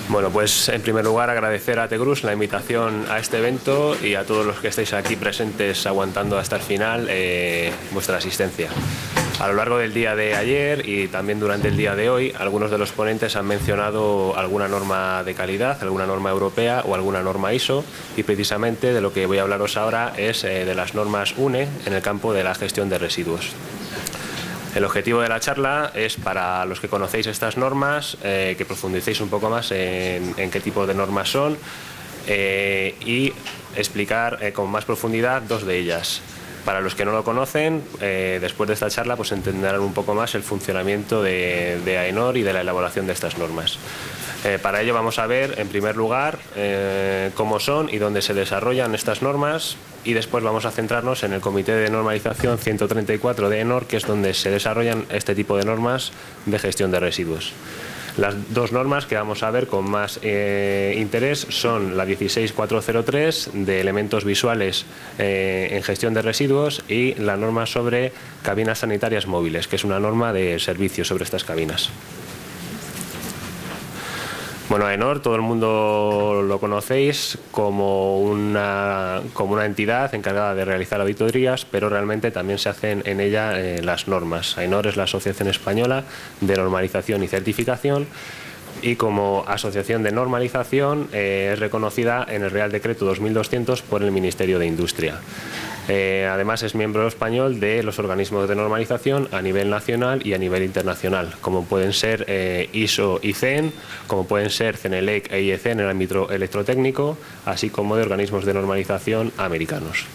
Bueno, pues en primer lugar agradecer a Tegrus la invitación a este evento y a todos los que estáis aquí presentes aguantando hasta el final vuestra asistencia. A lo largo del día de ayer y también durante el día de hoy, algunos de los ponentes han mencionado alguna norma de calidad, alguna norma europea o alguna norma ISO, y precisamente de lo que voy a hablaros ahora es de las normas UNE en el campo de la gestión de residuos. El objetivo de la charla es, para los que conocéis estas normas, que profundicéis un poco más en qué tipo de normas son y explicar con más profundidad dos de ellas. Para los que no lo conocen, después de esta charla pues entenderán un poco más el funcionamiento de AENOR y de la elaboración de estas normas. Para ello vamos a ver, en primer lugar, cómo son y dónde se desarrollan estas normas, y después vamos a centrarnos en el Comité de Normalización 134 de AENOR, que es donde se desarrollan este tipo de normas de gestión de residuos. Las dos normas que vamos a ver con más interés son la 16403 de elementos visuales en gestión de residuos y la norma sobre cabinas sanitarias móviles, que es una norma de servicio sobre estas cabinas. Bueno, AENOR, todo el mundo lo conocéis como una entidad encargada de realizar auditorías, pero realmente también se hacen en ella las normas. AENOR es la Asociación Española de Normalización y Certificación, y como asociación de normalización es reconocida en el Real Decreto 2200 por el Ministerio de Industria. Además es miembro español de los organismos de normalización a nivel nacional y a nivel internacional, como pueden ser ISO y CEN, como pueden ser CENELEC e IEC en el ámbito electrotécnico, así como de organismos de normalización americanos.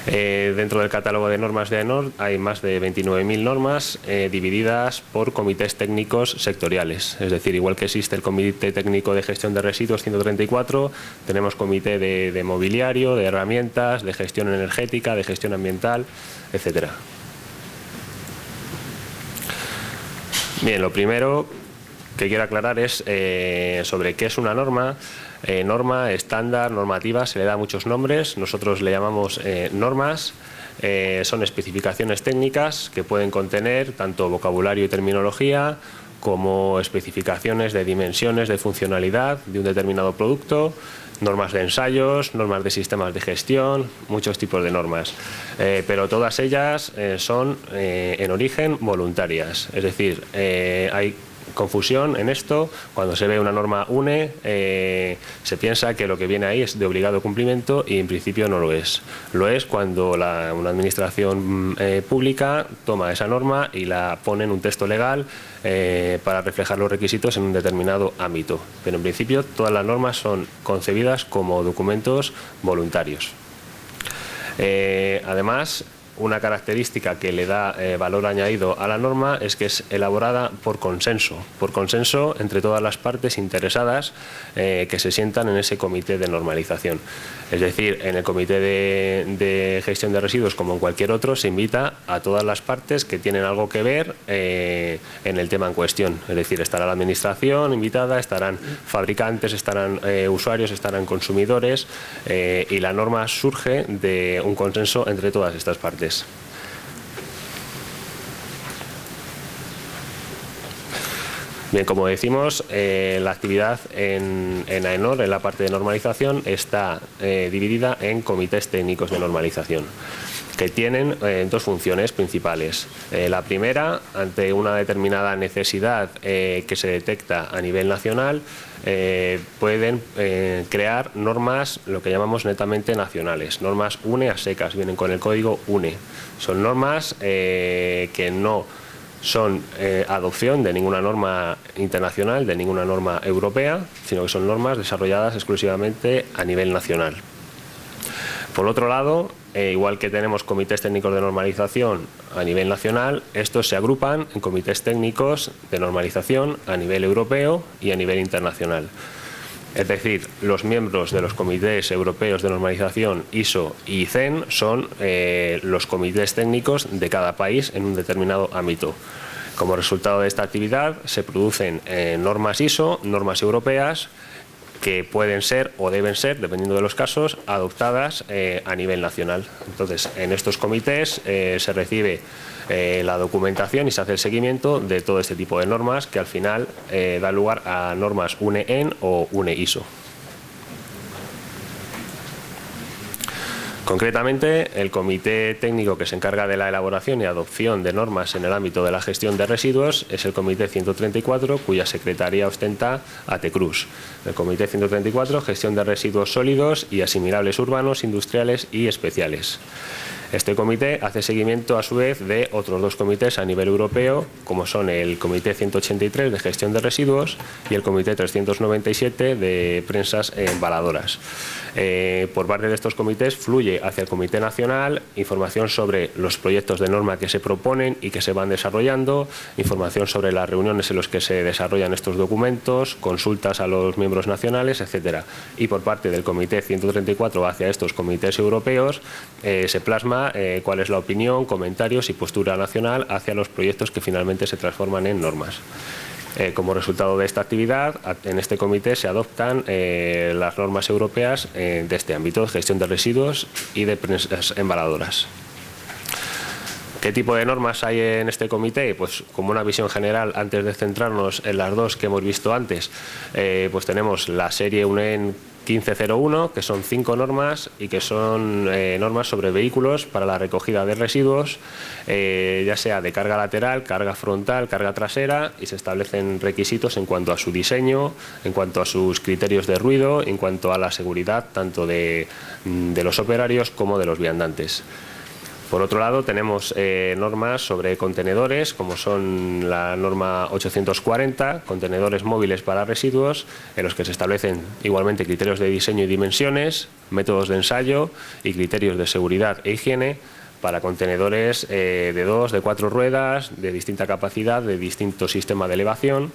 Dentro del catálogo de normas de AENOR hay más de 29.000 normas divididas por comités técnicos sectoriales. Es decir, igual que existe el Comité Técnico de Gestión de Residuos 134, tenemos comité de mobiliario, de herramientas, de gestión energética, de gestión ambiental, etcétera. Bien, lo primero que quiero aclarar es sobre qué es una norma. Norma, estándar, normativa, se le da muchos nombres. Nosotros le llamamos normas. Son especificaciones técnicas que pueden contener tanto vocabulario y terminología como especificaciones de dimensiones, de funcionalidad de un determinado producto, normas de ensayos, normas de sistemas de gestión, muchos tipos de normas. Pero todas ellas son en origen voluntarias. Es decir, hay confusión en esto. Cuando se ve una norma UNE se piensa que lo que viene ahí es de obligado cumplimiento, y en principio no lo es. Lo es cuando una administración pública toma esa norma y la pone en un texto legal para reflejar los requisitos en un determinado ámbito. Pero en principio todas las normas son concebidas como documentos voluntarios. Además, una característica que le da valor añadido a la norma es que es elaborada por consenso entre todas las partes interesadas que se sientan en ese comité de normalización. Es decir, en el comité de gestión de residuos, como en cualquier otro, se invita a todas las partes que tienen algo que ver en el tema en cuestión. Es decir, estará la administración invitada, estarán fabricantes, estarán usuarios, estarán consumidores, y la norma surge de un consenso entre todas estas partes. Bien, como decimos, la actividad en AENOR, en la parte de normalización, está dividida en comités técnicos de normalización, que tienen dos funciones principales. La primera, ante una determinada necesidad que se detecta a nivel nacional, pueden crear normas, lo que llamamos netamente nacionales, normas UNE a secas, vienen con el código UNE. Son normas que no son adopción de ninguna norma internacional, de ninguna norma europea, sino que son normas desarrolladas exclusivamente a nivel nacional. Por otro lado, igual que tenemos comités técnicos de normalización a nivel nacional, estos se agrupan en comités técnicos de normalización a nivel europeo y a nivel internacional. Es decir, los miembros de los comités europeos de normalización ISO y CEN son los comités técnicos de cada país en un determinado ámbito. Como resultado de esta actividad se producen normas ISO, normas europeas, que pueden ser o deben ser, dependiendo de los casos, adoptadas a nivel nacional. Entonces, en estos comités se recibe la documentación y se hace el seguimiento de todo este tipo de normas que al final da lugar a normas UNE-EN o UNE-ISO. Concretamente, el Comité Técnico que se encarga de la elaboración y adopción de normas en el ámbito de la gestión de residuos es el Comité 134, cuya secretaría ostenta ATECRUS. El Comité 134, Gestión de Residuos Sólidos y Asimilables Urbanos, Industriales y Especiales. Este comité hace seguimiento a su vez de otros dos comités a nivel europeo, como son el Comité 183 de Gestión de Residuos y el Comité 397 de Prensas embaladoras. Por parte de estos comités fluye hacia el Comité Nacional información sobre los proyectos de norma que se proponen y que se van desarrollando, información sobre las reuniones en las que se desarrollan estos documentos, consultas a los miembros nacionales, etcétera. Y por parte del Comité 134 hacia estos comités europeos se plasma cuál es la opinión, comentarios y postura nacional hacia los proyectos que finalmente se transforman en normas. Como resultado de esta actividad, en este comité se adoptan las normas europeas de este ámbito, gestión de residuos y de prensas embaladoras. ¿Qué tipo de normas hay en este comité? Pues como una visión general, antes de centrarnos en las dos que hemos visto antes, pues tenemos la serie UNEN 1501, que son 5 normas y que son normas sobre vehículos para la recogida de residuos, ya sea de carga lateral, carga frontal, carga trasera, y se establecen requisitos en cuanto a su diseño, en cuanto a sus criterios de ruido, en cuanto a la seguridad tanto de los operarios como de los viandantes. Por otro lado, tenemos normas sobre contenedores, como son la norma 840, contenedores móviles para residuos, en los que se establecen igualmente criterios de diseño y dimensiones, métodos de ensayo y criterios de seguridad e higiene para contenedores de 2, de 4 ruedas, de distinta capacidad, de distinto sistema de elevación.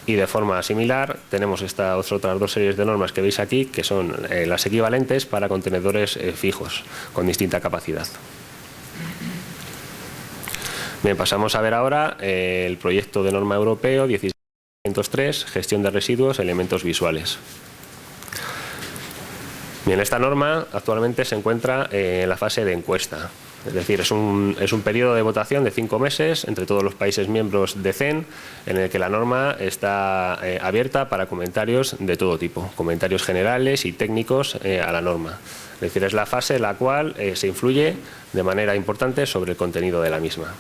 Y de forma similar tenemos estas otras dos series de normas que veis aquí, que son las equivalentes para contenedores fijos, con distinta capacidad. Bien, pasamos a ver ahora el proyecto de norma europeo 1603, gestión de residuos, elementos visuales. Bien, esta norma actualmente se encuentra en la fase de encuesta. Es decir, es un periodo de votación de 5 meses entre todos los países miembros de CEN, en el que la norma está abierta para comentarios de todo tipo, comentarios generales y técnicos a la norma. Es decir, es la fase en la cual se influye de manera importante sobre el contenido de la misma.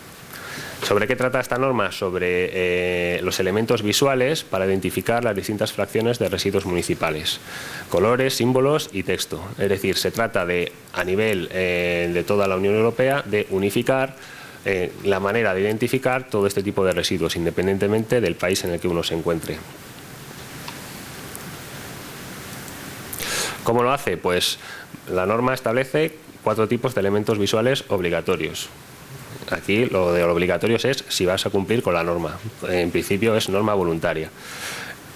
¿Sobre qué trata esta norma? Sobre los elementos visuales para identificar las distintas fracciones de residuos municipales, colores, símbolos y texto. Es decir, se trata de, a nivel de toda la Unión Europea, de unificar la manera de identificar todo este tipo de residuos, independientemente del país en el que uno se encuentre. ¿Cómo lo hace? Pues la norma establece 4 tipos de elementos visuales obligatorios. Aquí lo de obligatorios es si vas a cumplir con la norma. En principio es norma voluntaria.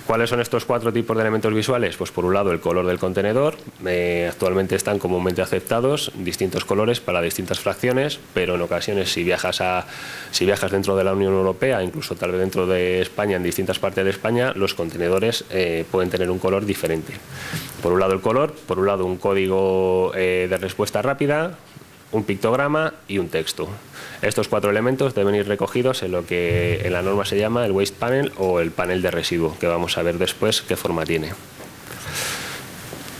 ¿Cuáles son estos 4 tipos de elementos visuales? Pues por un lado el color del contenedor. Actualmente están comúnmente aceptados distintos colores para distintas fracciones, pero en ocasiones si viajas dentro de la Unión Europea, incluso tal vez dentro de España, en distintas partes de España, los contenedores pueden tener un color diferente. Por un lado el color, por un lado un código de respuesta rápida, un pictograma y un texto. Estos 4 elementos deben ir recogidos en lo que en la norma se llama el waste panel o el panel de residuo, que vamos a ver después qué forma tiene.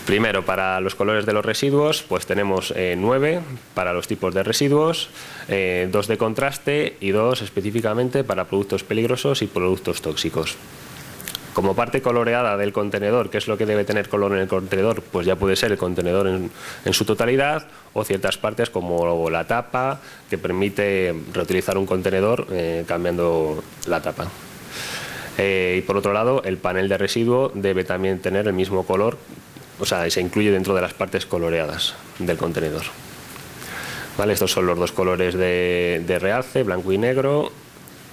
Primero, para los colores de los residuos, pues tenemos 9 para los tipos de residuos, 2 de contraste y 2 específicamente para productos peligrosos y productos tóxicos. Como parte coloreada del contenedor, ¿qué es lo que debe tener color en el contenedor? Pues ya puede ser el contenedor en su totalidad o ciertas partes como la tapa, que permite reutilizar un contenedor cambiando la tapa. Y por otro lado, el panel de residuo debe también tener el mismo color, o sea, se incluye dentro de las partes coloreadas del contenedor. ¿Vale? Estos son los 2 colores de realce, blanco y negro.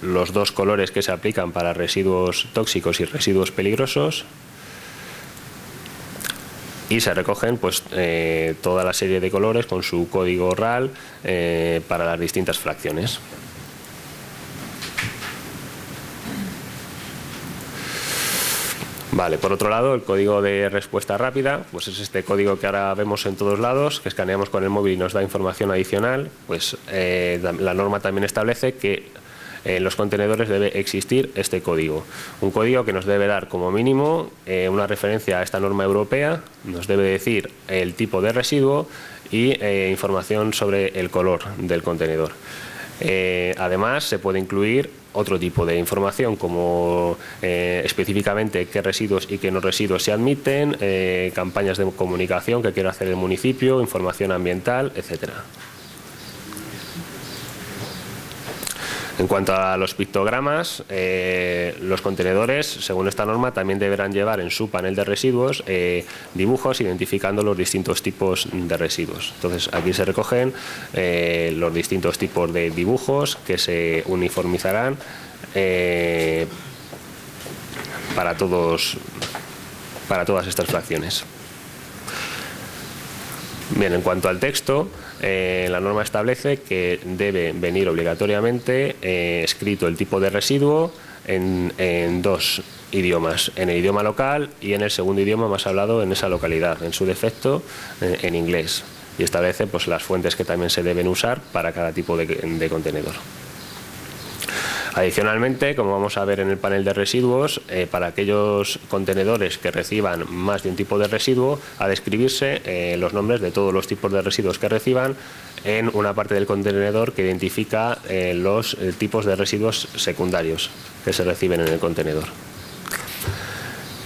Los 2 colores que se aplican para residuos tóxicos y residuos peligrosos, y se recogen pues toda la serie de colores con su código RAL para las distintas fracciones. Vale, por otro lado, el código de respuesta rápida, pues es este código que ahora vemos en todos lados, que escaneamos con el móvil y nos da información adicional. Pues la norma también establece que en los contenedores debe existir este código. Un código que nos debe dar como mínimo una referencia a esta norma europea, nos debe decir el tipo de residuo y información sobre el color del contenedor. Además, se puede incluir otro tipo de información, como específicamente qué residuos y qué no residuos se admiten, campañas de comunicación que quiere hacer el municipio, información ambiental, etcétera. En cuanto a los pictogramas, los contenedores, según esta norma, también deberán llevar en su panel de residuos dibujos identificando los distintos tipos de residuos. Entonces, aquí se recogen los distintos tipos de dibujos que se uniformizarán para todas estas fracciones. Bien, en cuanto al texto, la norma establece que debe venir obligatoriamente escrito el tipo de residuo en dos idiomas, en el idioma local y en el segundo idioma más hablado en esa localidad, en su defecto en inglés, y establece pues las fuentes que también se deben usar para cada tipo de contenedor. Adicionalmente, como vamos a ver en el panel de residuos, para aquellos contenedores que reciban más de un tipo de residuo, ha de escribirse los nombres de todos los tipos de residuos que reciban en una parte del contenedor que identifica los tipos de residuos secundarios que se reciben en el contenedor.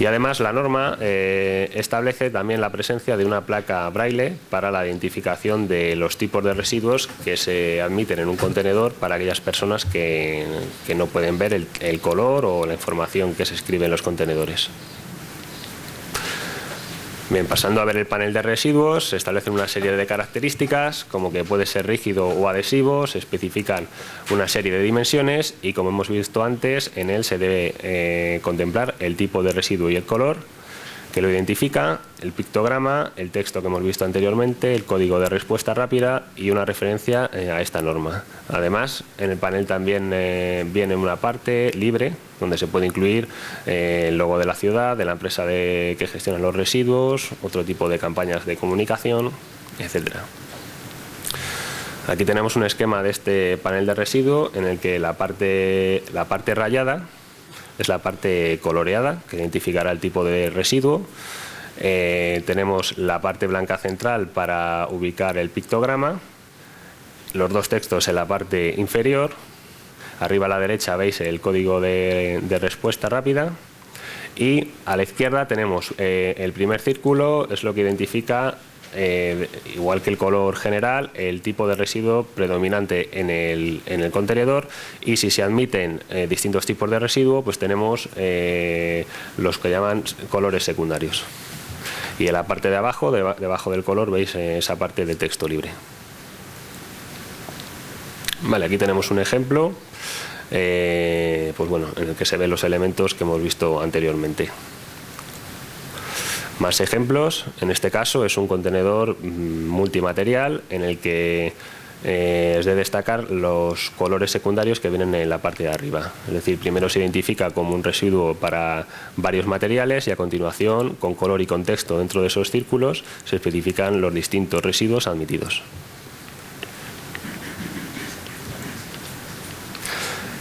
Y además la norma establece también la presencia de una placa braille para la identificación de los tipos de residuos que se admiten en un contenedor para aquellas personas que no pueden ver el color o la información que se escribe en los contenedores. Bien, pasando a ver el panel de residuos, se establecen una serie de características, como que puede ser rígido o adhesivo, se especifican una serie de dimensiones y, como hemos visto antes, en él se debe contemplar el tipo de residuo y el color que lo identifica, el pictograma, el texto que hemos visto anteriormente, el código de respuesta rápida y una referencia a esta norma. Además, en el panel también viene una parte libre donde se puede incluir el logo de la ciudad, de la empresa que gestiona los residuos, otro tipo de campañas de comunicación, etcétera. Aquí tenemos un esquema de este panel de residuo en el que la parte rayada es la parte coloreada, que identificará el tipo de residuo. Tenemos la parte blanca central para ubicar el pictograma, los dos textos en la parte inferior. Arriba a la derecha veis el código de respuesta rápida. Y a la izquierda tenemos el primer círculo, es lo que identifica, igual que el color general, el tipo de residuo predominante en el contenedor, y si se admiten distintos tipos de residuo, pues tenemos los que llaman colores secundarios. Y en la parte de abajo, debajo del color, veis esa parte de texto libre. Vale, aquí tenemos un ejemplo pues bueno, en el que se ven los elementos que hemos visto anteriormente. Más ejemplos, en este caso es un contenedor multimaterial en el que es de destacar los colores secundarios que vienen en la parte de arriba. Es decir, primero se identifica como un residuo para varios materiales y a continuación, con color y contexto dentro de esos círculos, se especifican los distintos residuos admitidos.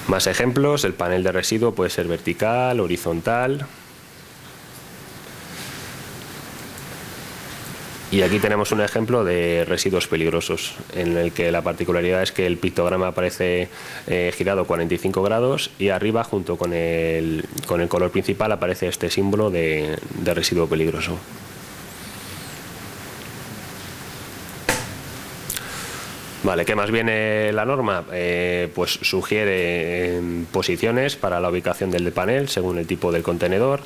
Más ejemplos, el panel de residuo puede ser vertical, horizontal. Y aquí tenemos un ejemplo de residuos peligrosos, en el que la particularidad es que el pictograma aparece girado 45 grados y arriba, junto con el color principal, aparece este símbolo de residuo peligroso. Vale, ¿qué más viene la norma? Pues sugiere posiciones para la ubicación del panel según el tipo del contenedor,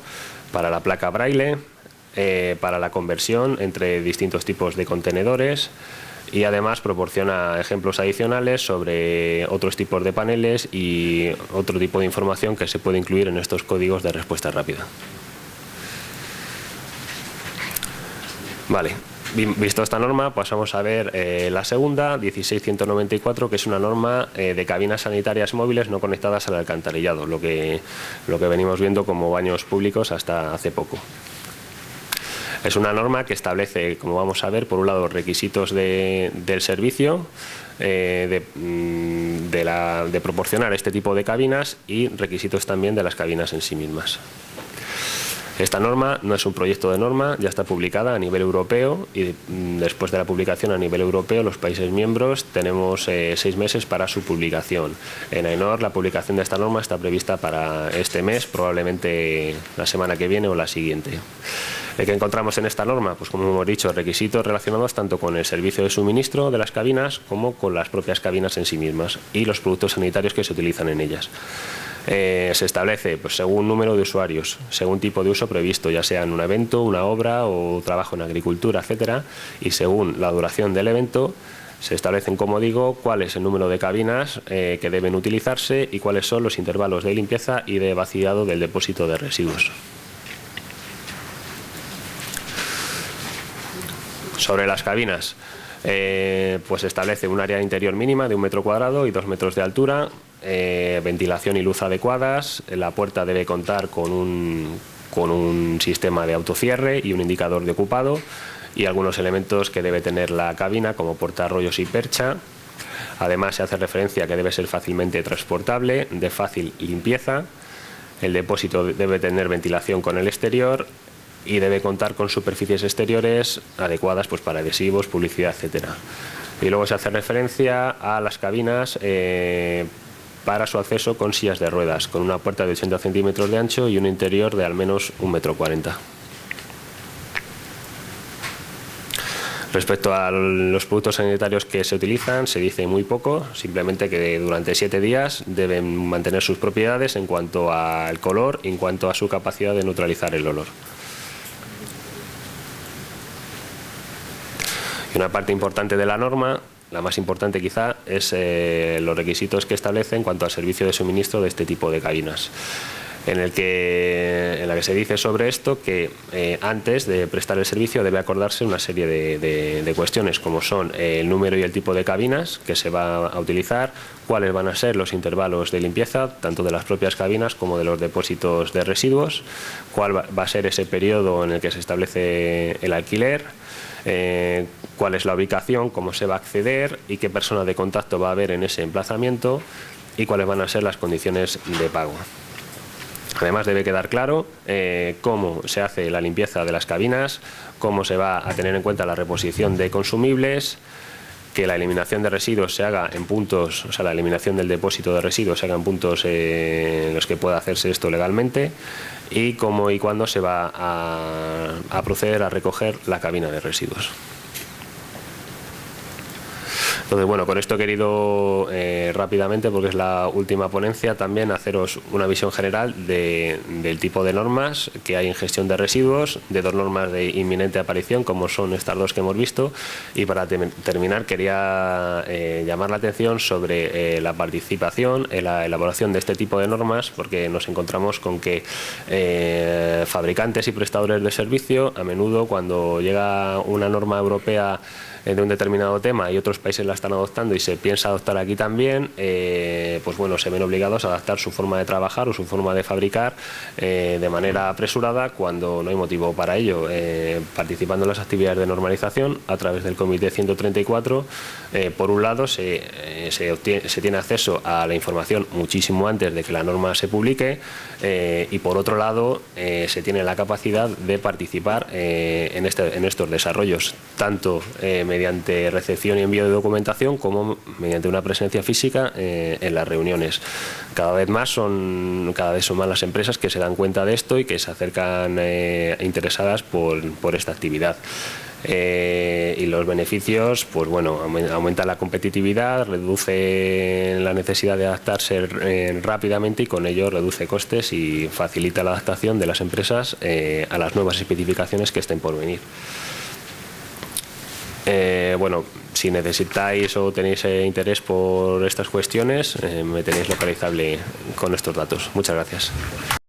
para la placa braille, para la conversión entre distintos tipos de contenedores, y además proporciona ejemplos adicionales sobre otros tipos de paneles y otro tipo de información que se puede incluir en estos códigos de respuesta rápida. Vale, Visto esta norma, pasamos a ver la segunda, 16194, que es una norma de cabinas sanitarias móviles no conectadas al alcantarillado, lo que venimos viendo como baños públicos hasta hace poco. Es una norma que establece, como vamos a ver, por un lado, requisitos del servicio, de proporcionar este tipo de cabinas y requisitos también de las cabinas en sí mismas. Esta norma no es un proyecto de norma, ya está publicada a nivel europeo y después de la publicación a nivel europeo los países miembros tenemos 6 meses para su publicación. En AENOR la publicación de esta norma está prevista para este mes, probablemente la semana que viene o la siguiente. ¿Qué encontramos en esta norma? Pues como hemos dicho, requisitos relacionados tanto con el servicio de suministro de las cabinas como con las propias cabinas en sí mismas y los productos sanitarios que se utilizan en ellas. Se establece pues, según número de usuarios, según tipo de uso previsto, ya sea en un evento, una obra o trabajo en agricultura, etcétera, y según la duración del evento se establecen, como digo, cuál es el número de cabinas que deben utilizarse y cuáles son los intervalos de limpieza y de vaciado del depósito de residuos. Sobre las cabinas, pues establece un área interior mínima de 1 metro cuadrado y 2 metros de altura, ventilación y luz adecuadas, la puerta debe contar con un sistema de autocierre y un indicador de ocupado y algunos elementos que debe tener la cabina como portarrollos y percha. Además se hace referencia a que debe ser fácilmente transportable, de fácil limpieza, el depósito debe tener ventilación con el exterior y debe contar con superficies exteriores adecuadas pues, para adhesivos, publicidad, etcétera. Y luego se hace referencia a las cabinas para su acceso con sillas de ruedas, con una puerta de 80 centímetros de ancho y un interior de al menos 1,40 m. Respecto a los productos sanitarios que se utilizan, se dice muy poco, simplemente que durante 7 días deben mantener sus propiedades en cuanto al color y en cuanto a su capacidad de neutralizar el olor. Y una parte importante de la norma, la más importante quizá, es los requisitos que establece en cuanto al servicio de suministro de este tipo de cabinas. En la que se dice sobre esto que antes de prestar el servicio debe acordarse una serie de cuestiones como son el número y el tipo de cabinas que se va a utilizar, cuáles van a ser los intervalos de limpieza tanto de las propias cabinas como de los depósitos de residuos, cuál va a ser ese periodo en el que se establece el alquiler, cuál es la ubicación, cómo se va a acceder y qué persona de contacto va a haber en ese emplazamiento y cuáles van a ser las condiciones de pago. Además debe quedar claro cómo se hace la limpieza de las cabinas, cómo se va a tener en cuenta la reposición de consumibles, que la eliminación de residuos se haga en puntos, o sea, la eliminación del depósito de residuos se haga en puntos en los que pueda hacerse esto legalmente y cómo y cuándo se va a proceder a recoger la cabina de residuos. Entonces, bueno, con esto he querido rápidamente, porque es la última ponencia, también haceros una visión general del tipo de normas que hay en gestión de residuos, de 2 normas de inminente aparición, como son estas 2 que hemos visto, y para terminar quería llamar la atención sobre la participación en la elaboración de este tipo de normas, porque nos encontramos con que fabricantes y prestadores de servicio, a menudo cuando llega una norma europea de un determinado tema y otros países la están adoptando y se piensa adoptar aquí también, pues bueno, se ven obligados a adaptar su forma de trabajar o su forma de fabricar de manera apresurada cuando no hay motivo para ello, participando en las actividades de normalización a través del Comité 134. Por un lado se tiene acceso a la información muchísimo antes de que la norma se publique y por otro lado se tiene la capacidad de participar en estos desarrollos, tanto mediante recepción y envío de documentación como mediante una presencia física en las reuniones. Cada vez son más las empresas que se dan cuenta de esto y que se acercan interesadas por esta actividad. Y los beneficios, pues bueno, aumenta la competitividad, reduce la necesidad de adaptarse rápidamente y con ello reduce costes y facilita la adaptación de las empresas a las nuevas especificaciones que estén por venir. Bueno, si necesitáis o tenéis interés por estas cuestiones, me tenéis localizable con estos datos. Muchas gracias.